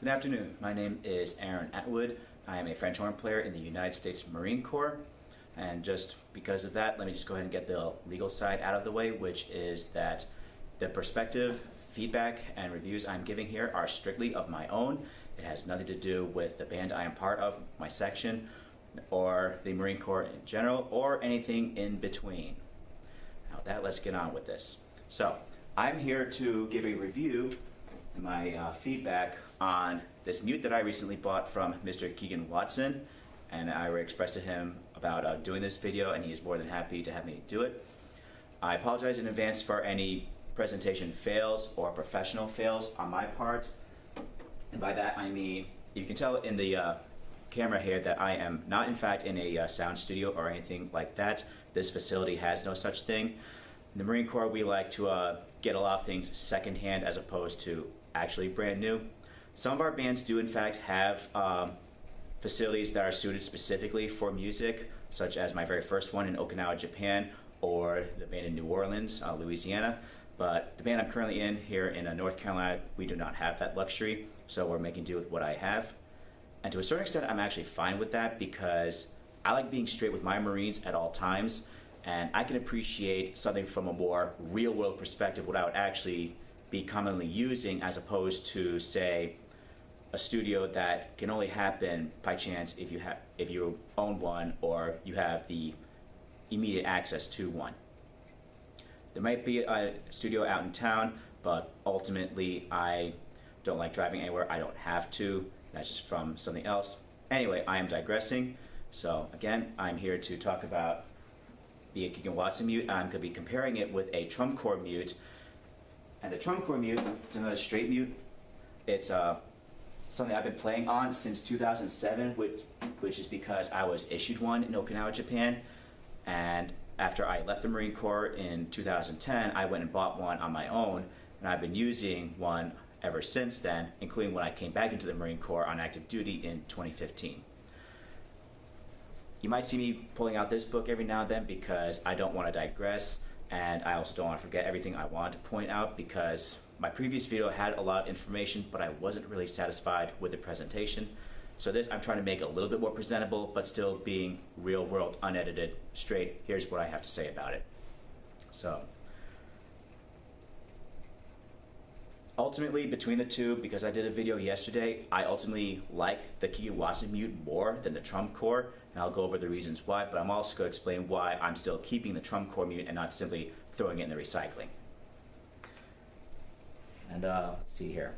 Good afternoon. My name is Aaron Atwood. I am a French horn player in the United States Marine Corps. And just because of that, let me just go ahead and get the legal side out of the way, which is that the perspective, feedback, and reviews I'm giving here are strictly of my own. It has nothing to do with the band I am part of, my section, or the Marine Corps in general, or anything in between. Now with that, let's get on with this. So, I'm here to give a review and my feedback on this mute that I recently bought from Mr. Keegan Watson, and I expressed to him about doing this video, and he is more than happy to have me do it. I apologize in advance for any presentation fails or professional fails on my part, and by that I mean, you can tell in the camera here that I am not in fact in a sound studio or anything like that. This facility has no such thing. In the Marine Corps, we like to get a lot of things secondhand as opposed to actually brand new. Some of our bands do in fact have facilities that are suited specifically for music, such as my very first one in Okinawa, Japan, or the band in New Orleans, Louisiana. But the band I'm currently in here in North Carolina, we do not have that luxury, so we're making do with what I have. And to a certain extent, I'm actually fine with that because I like being straight with my Marines at all times, and I can appreciate something from a more real-world perspective, what I would actually be commonly using, as opposed to, say, a studio that can only happen by chance if you own one or you have the immediate access to one. There might be a studio out in town, but ultimately I don't like driving anywhere I don't have to. That's just from something else. Anyway, I am digressing. So again, I'm here to talk about the Keegan Watson mute. I'm going to be comparing it with a Trumcor mute. And the Trumcor mute, it's another straight mute. It's something I've been playing on since 2007, which is because I was issued one in Okinawa, Japan. And after I left the Marine Corps in 2010, I went and bought one on my own, and I've been using one ever since then, including when I came back into the Marine Corps on active duty in 2015. You might see me pulling out this book every now and then because I don't want to digress, and I also don't want to forget everything I wanted to point out because my previous video had a lot of information, but I wasn't really satisfied with the presentation. So this I'm trying to make a little bit more presentable, but still being real world, unedited, straight. Here's what I have to say about it. So, ultimately, between the two, because I did a video yesterday, I ultimately like the Keegan Watson mute more than the Trumcor, and I'll go over the reasons why, but I'm also going to explain why I'm still keeping the Trumcor mute and not simply throwing it in the recycling. And let's see here.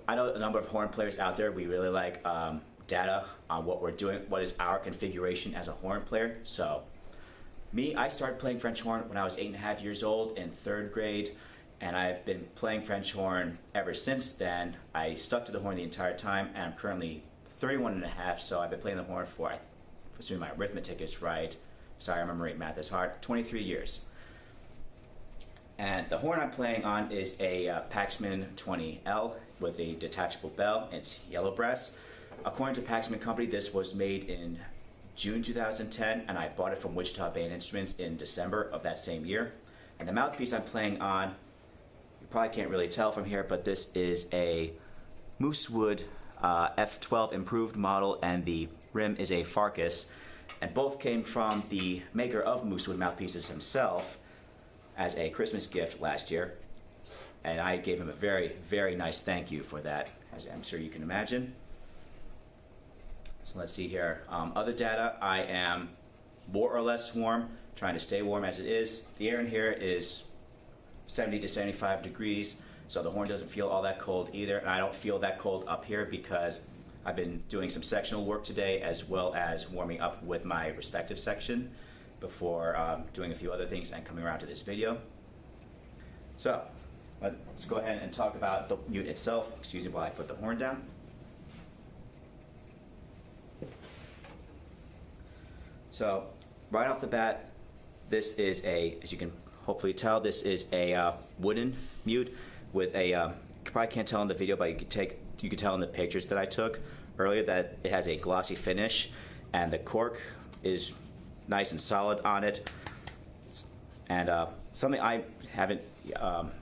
I know a number of horn players out there, we really like data on what we're doing, what is our configuration as a horn player. So, I started playing French horn when I was 8.5 years old in 3rd grade, and I've been playing French horn ever since then. I stuck to the horn the entire time, and I'm currently 31.5, so I've been playing the horn for, I assume my arithmetic is right, sorry, I remember math is hard, 23 years. And the horn I'm playing on is a Paxman 20L with a detachable bell. It's yellow brass. According to Paxman Company, this was made in June 2010, and I bought it from Wichita Band Instruments in December of that same year. And the mouthpiece I'm playing on, you probably can't really tell from here, but this is a Moosewood F12 improved model, and the rim is a Farkas. And both came from the maker of Moosewood mouthpieces himself as a Christmas gift last year. And I gave him a very, very nice thank you for that, as I'm sure you can imagine. So let's see here. Other data, I am more or less warm, trying to stay warm as it is. The air in here is 70 to 75 degrees, so the horn doesn't feel all that cold either. And I don't feel that cold up here because I've been doing some sectional work today, as well as warming up with my respective section before doing a few other things and coming around to this video. So, let's go ahead and talk about the mute itself. Excuse me while I put the horn down. So, right off the bat, this is as you can hopefully tell, this is a wooden mute with a, you probably can't tell in the video, but you could tell in the pictures that I took earlier that it has a glossy finish, and the cork is nice and solid on it. And something I haven't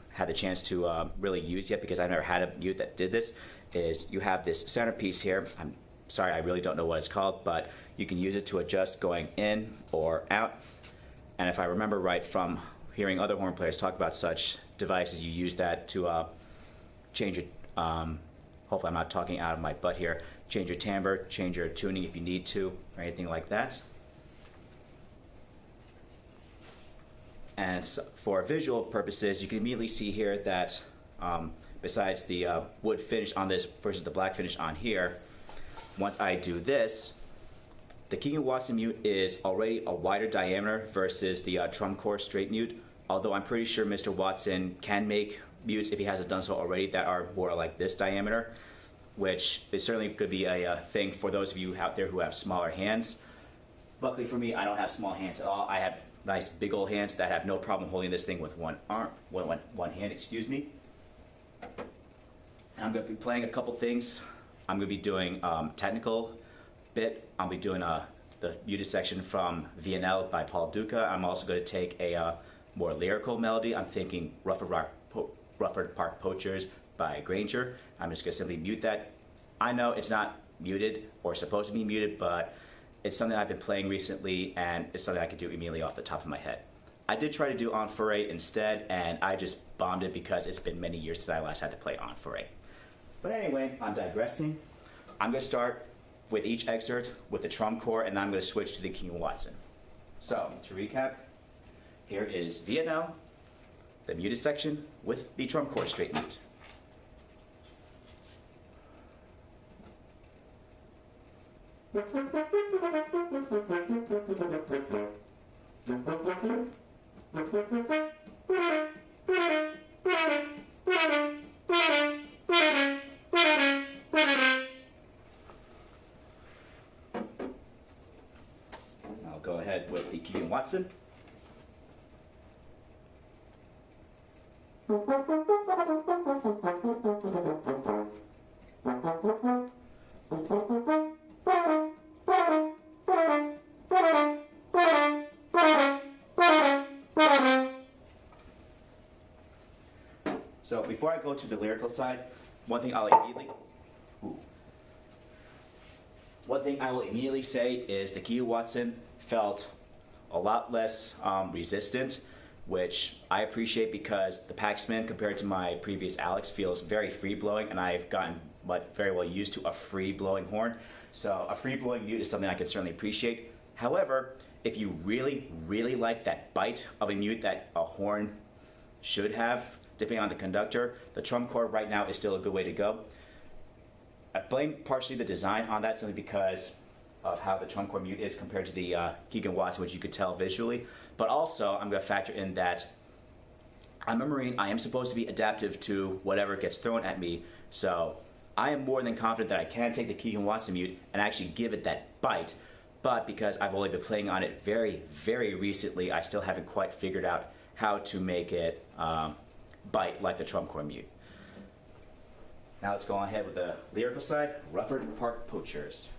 had the chance to really use yet, because I've never had a mute that did this, is you have this centerpiece here. I'm sorry, I really don't know what it's called, but you can use it to adjust going in or out. And if I remember right from hearing other horn players talk about such devices, you use that to change it. Hopefully I'm not talking out of my butt here. Change your timbre, change your tuning if you need to, or anything like that. And so for visual purposes, you can immediately see here that besides the wood finish on this versus the black finish on here, once I do this, the Keegan Watson mute is already a wider diameter versus the Trumcor straight mute, although I'm pretty sure Mr. Watson can make mutes, if he hasn't done so already, that are more like this diameter, which is certainly could be a thing for those of you out there who have smaller hands. Luckily for me, I don't have small hands at all. I have nice big old hands that have no problem holding this thing with one hand, excuse me. And I'm going to be playing a couple things. I'm going to be doing technical bit. I'll be doing the muted section from VNL by Paul Duca. I'm also going to take a more lyrical melody. I'm thinking Rufford Park Poachers by Granger. I'm just going to simply mute that. I know it's not muted or supposed to be muted, but it's something I've been playing recently, and it's something I could do immediately off the top of my head. I did try to do On Foray instead, and I just bombed it because it's been many years since I last had to play On Foray. But anyway, I'm digressing. I'm going to start with each excerpt with the Trumcor, and then I'm going to switch to the Keegan Watson. So, to recap, here is VNL, the muted section with the Trumcor straight mute. I'll go ahead with the Keegan Watson. So before I go to the lyrical side, one thing I will immediately say is the Keegan Watson felt a lot less resistant, which I appreciate because the Paxman compared to my previous Alex feels very free blowing, and I've gotten very well used to a free blowing horn. So a free blowing mute is something I can certainly appreciate. However, if you really, really like that bite of a mute that a horn should have, depending on the conductor, the Trumcor right now is still a good way to go. I blame partially the design on that simply because of how the Trumcor mute is compared to the Keegan Watson, which you could tell visually. But also, I'm going to factor in that I'm a Marine. I am supposed to be adaptive to whatever gets thrown at me. So I am more than confident that I can take the Keegan Watson mute and actually give it that bite. But because I've only been playing on it very, very recently, I still haven't quite figured out how to make it bite like the Trumcor mute. Now let's go on ahead with the lyrical side, Rufford Park Poachers.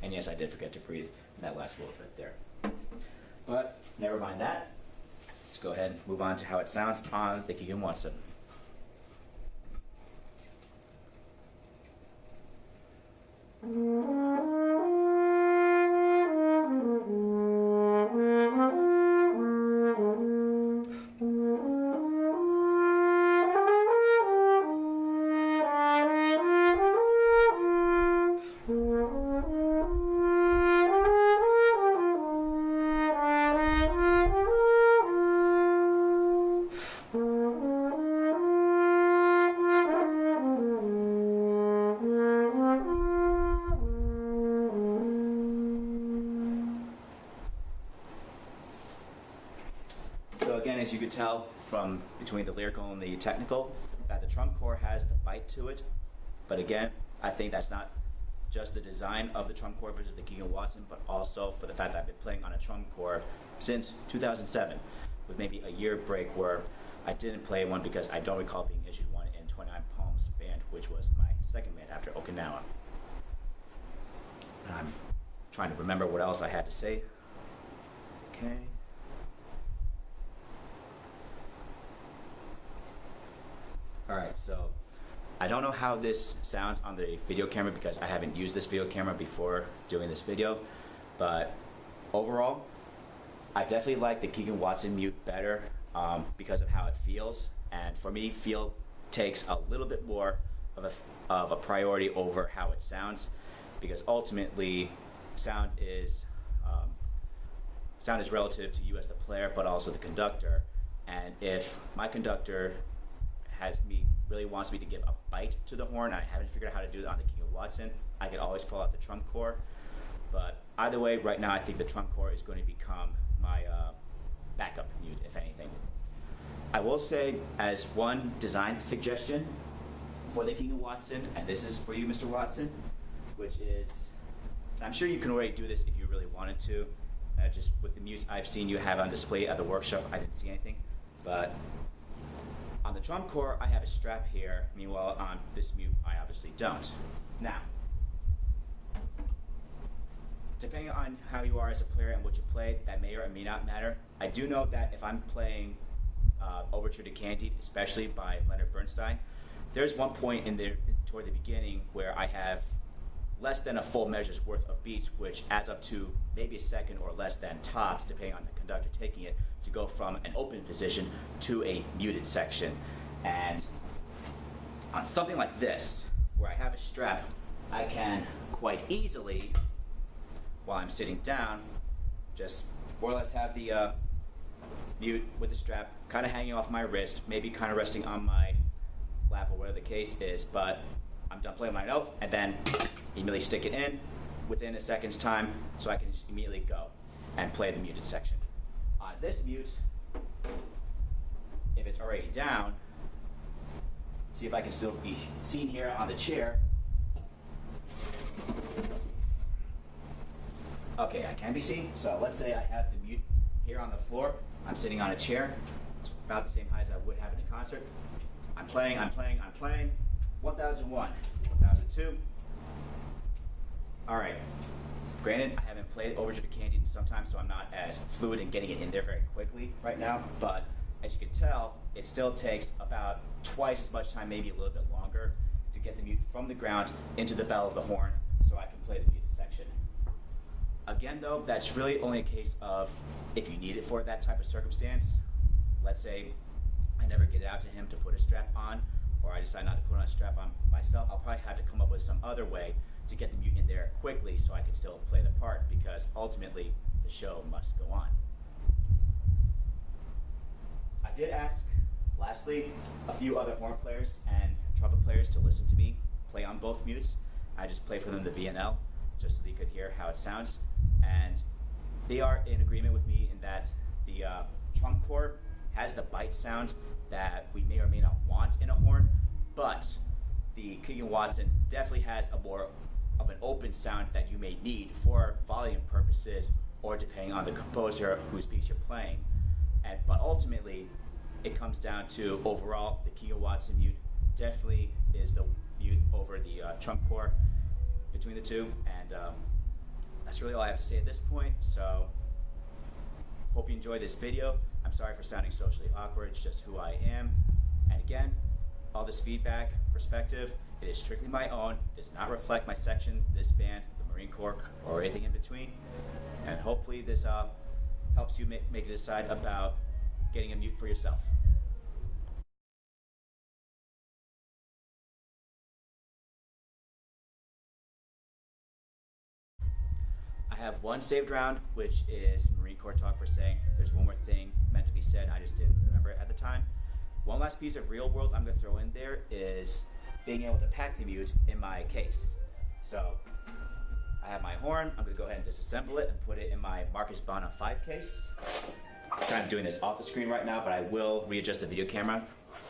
And yes, I did forget to breathe in that last little bit there. But never mind that. Let's go ahead and move on to how it sounds on the Keegan Watson. as you could tell from between the lyrical and the technical, that the Trumcor has the bite to it. But again, I think that's not just the design of the Trumcor versus the Keegan Watson, but also for the fact that I've been playing on a Trumcor since 2007, with maybe a year break where I didn't play one because I don't recall being issued one in 29 Palms band, which was my second band after Okinawa. And I'm trying to remember what else I had to say. Okay. Alright, so I don't know how this sounds on the video camera because I haven't used this video camera before doing this video, but overall, I definitely like the Keegan Watson mute better because of how it feels. And for me, feel takes a little bit more of a priority over how it sounds, because ultimately, sound is relative to you as the player, but also the conductor. And if my conductor really wants me to give a bite to the horn, I haven't figured out how to do that on the Keegan Watson, I could always pull out the Trumcor. But either way, right now I think the Trumcor is going to become my backup mute, if anything. I will say, as one design suggestion for the Keegan Watson, and this is for you, Mr. Watson, which is, and I'm sure you can already do this if you really wanted to, just with the mutes I've seen you have on display at the workshop, I didn't see anything, but on the Trumcor, I have a strap here. Meanwhile, on this mute, I obviously don't. Now, depending on how you are as a player and what you play, that may or may not matter. I do know that if I'm playing Overture to Candide, especially by Leonard Bernstein, there's one point in there toward the beginning where I have less than a full measure's worth of beats, which adds up to maybe a second or less than tops, depending on the conductor taking it, to go from an open position to a muted section. And on something like this, where I have a strap, I can quite easily, while I'm sitting down, just more or less have the mute with the strap kind of hanging off my wrist, maybe kind of resting on my lap or whatever the case is, but I'm done playing my note, and then immediately stick it in within a second's time, so I can just immediately go and play the muted section. On this mute, if it's already down, see if I can still be seen here on the chair. Okay, I can be seen. So let's say I have the mute here on the floor. I'm sitting on a chair. It's about the same height as I would have in a concert. I'm playing. 1001, 1002. All right. Granted, I haven't played Overture to Candide in some time, so I'm not as fluid in getting it in there very quickly right now. But as you can tell, it still takes about twice as much time, maybe a little bit longer, to get the mute from the ground into the bell of the horn so I can play the muted section. Again, though, that's really only a case of if you need it for that type of circumstance. Let's say I never get it out to him to put a strap on, or I decide not to put on a strap on myself. I'll probably have to come up with some other way to get the mute in there quickly so I can still play the part, because ultimately the show must go on. I did ask, lastly, a few other horn players and trumpet players to listen to me play on both mutes. I just played for them the VNL just so they could hear how it sounds, and they are in agreement with me in that the Trumcor has the bite sound that we may or may not want in a horn, but the Keegan Watson definitely has a more of an open sound that you may need for volume purposes or depending on the composer whose piece you're playing. But ultimately, it comes down to overall, the Keegan Watson mute definitely is the mute over the Trumcor between the two, and that's really all I have to say at this point. So, hope you enjoyed this video. I'm sorry for sounding socially awkward, it's just who I am. And again, all this feedback, perspective, it is strictly my own. It does not reflect my section, this band, the Marine Corps, or anything in between. And hopefully this helps you make a decide about getting a mute for yourself. I have one saved round, which is Marine Corps talk for saying there's one more thing meant to be said. I just didn't remember it at the time. One last piece of real world I'm going to throw in there is being able to pack the mute in my case. So I have my horn. I'm going to go ahead and disassemble it and put it in my Marcus Bonham 5 case. kind of doing this off the screen right now, but I will readjust the video camera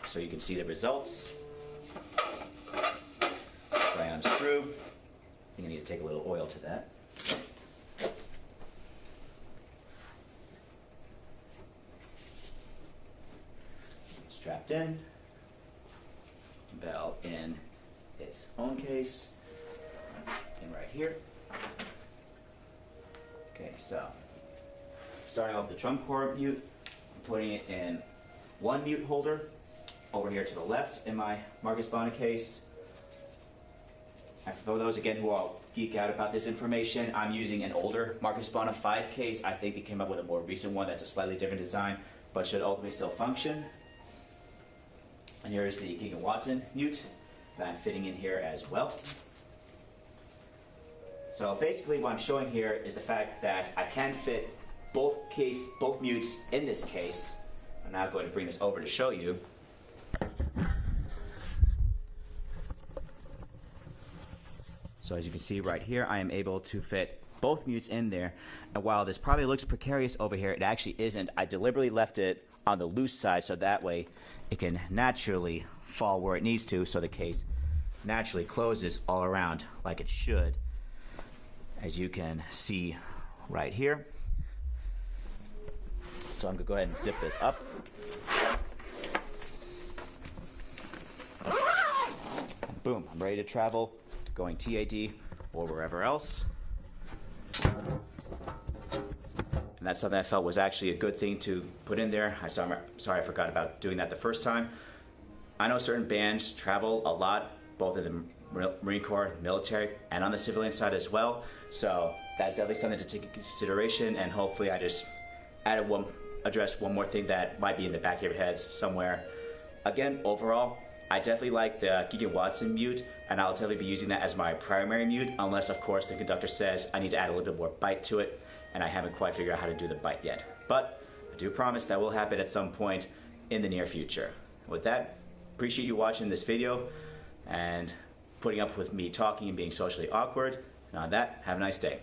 so you can see the results. So I unscrew. I think I need to take a little oil to that. Strapped in. Bell in its own case. And right here. Okay, so starting off the Trumcor mute, I'm putting it in one mute holder over here to the left in my Marcus Bonnet case. And for those again who all geek out about this information, I'm using an older Marcus Bonnet 5 case. I think they came up with a more recent one that's a slightly different design, but should ultimately still function. And here is the Keegan mute that I'm fitting in here as well. So basically what I'm showing here is the fact that I can fit both mutes in this case. I'm now going to bring this over to show you. So as you can see right here, I am able to fit both mutes in there. And while this probably looks precarious over here, it actually isn't. I deliberately left it on the loose side so that way it can naturally fall where it needs to, so the case naturally closes all around like it should, as you can see right here. So I'm going to go ahead and zip this up. And boom, I'm ready to travel, going TAD or wherever else. And that's something I felt was actually a good thing to put in there. Sorry I forgot about doing that the first time. I know certain bands travel a lot, both in the Marine Corps, military, and on the civilian side as well. So that's definitely something to take into consideration, and hopefully I just addressed one more thing that might be in the back of your heads somewhere. Again, overall, I definitely like the Keegan mute, and I'll definitely be using that as my primary mute, unless of course the conductor says I need to add a little bit more bite to it, and I haven't quite figured out how to do the bite yet. But I do promise that will happen at some point in the near future. With that, appreciate you watching this video and putting up with me talking and being socially awkward. And on that, have a nice day.